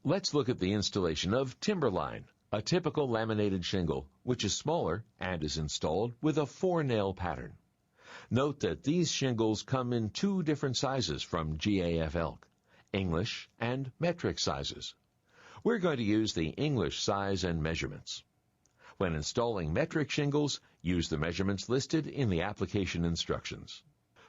Let's look at the installation of Timberline, a typical laminated shingle, which is smaller and is installed with a 4-nail pattern. Note that these shingles come in 2 different sizes from GAF elk, English and metric sizes. We're going to use the English size and measurements. When installing metric shingles, use the measurements listed in the application instructions.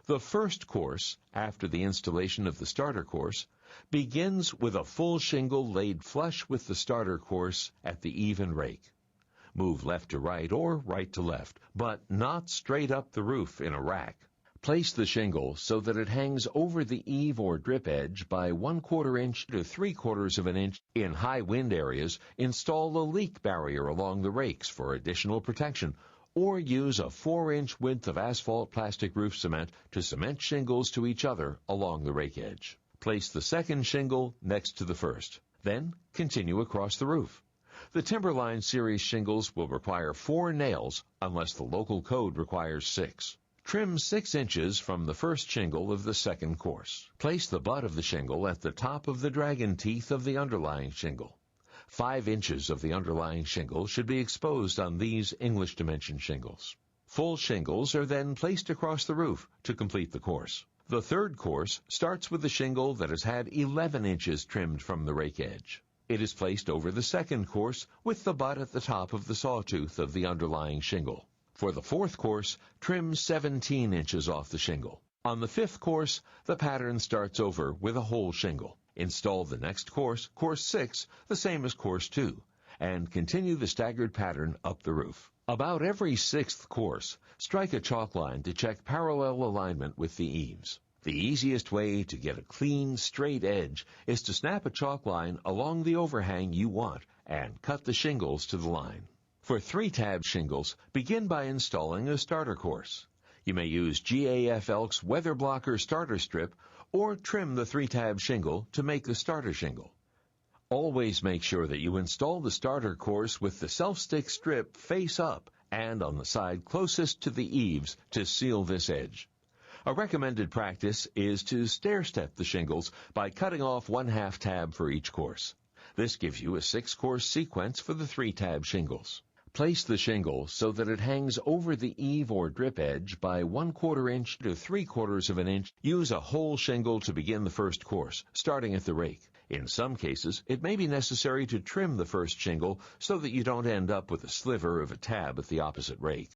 The first course, after the installation of the starter course, begins with a full shingle laid flush with the starter course at the eave and rake. Move left to right or right to left, but not straight up the roof in a rack. Place the shingle so that it hangs over the eave or drip edge by 1/4 inch to 3/4 of an inch. In high wind areas, install a leak barrier along the rakes for additional protection, or use a 4-inch width of asphalt plastic roof cement to cement shingles to each other along the rake edge. Place the second shingle next to the first. Then continue across the roof. The Timberline series shingles will require 4 nails unless the local code requires 6. Trim 6 inches from the first shingle of the second course. Place the butt of the shingle at the top of the dragon teeth of the underlying shingle. 5 inches of the underlying shingle should be exposed on these English dimension shingles. Full shingles are then placed across the roof to complete the course. The third course starts with the shingle that has had 11 inches trimmed from the rake edge. It is placed over the second course with the butt at the top of the sawtooth of the underlying shingle. For the fourth course, trim 17 inches off the shingle. On the fifth course, the pattern starts over with a whole shingle. Install the next course, course 6, the same as course 2, and continue the staggered pattern up the roof. About every 6th course, strike a chalk line to check parallel alignment with the eaves. The easiest way to get a clean, straight edge is to snap a chalk line along the overhang you want and cut the shingles to the line. For 3-tab shingles, begin by installing a starter course. You may use GAF Elk's Weather Blocker starter strip or trim the 3-tab shingle to make the starter shingle. Always make sure that you install the starter course with the self-stick strip face up and on the side closest to the eaves to seal this edge. A recommended practice is to stair-step the shingles by cutting off 1/2 tab for each course. This gives you a 6-course sequence for the 3-tab shingles. Place the shingle so that it hangs over the eave or drip edge by 1/4 inch to 3/4 of an inch. Use a whole shingle to begin the first course, starting at the rake. In some cases, it may be necessary to trim the first shingle so that you don't end up with a sliver of a tab at the opposite rake.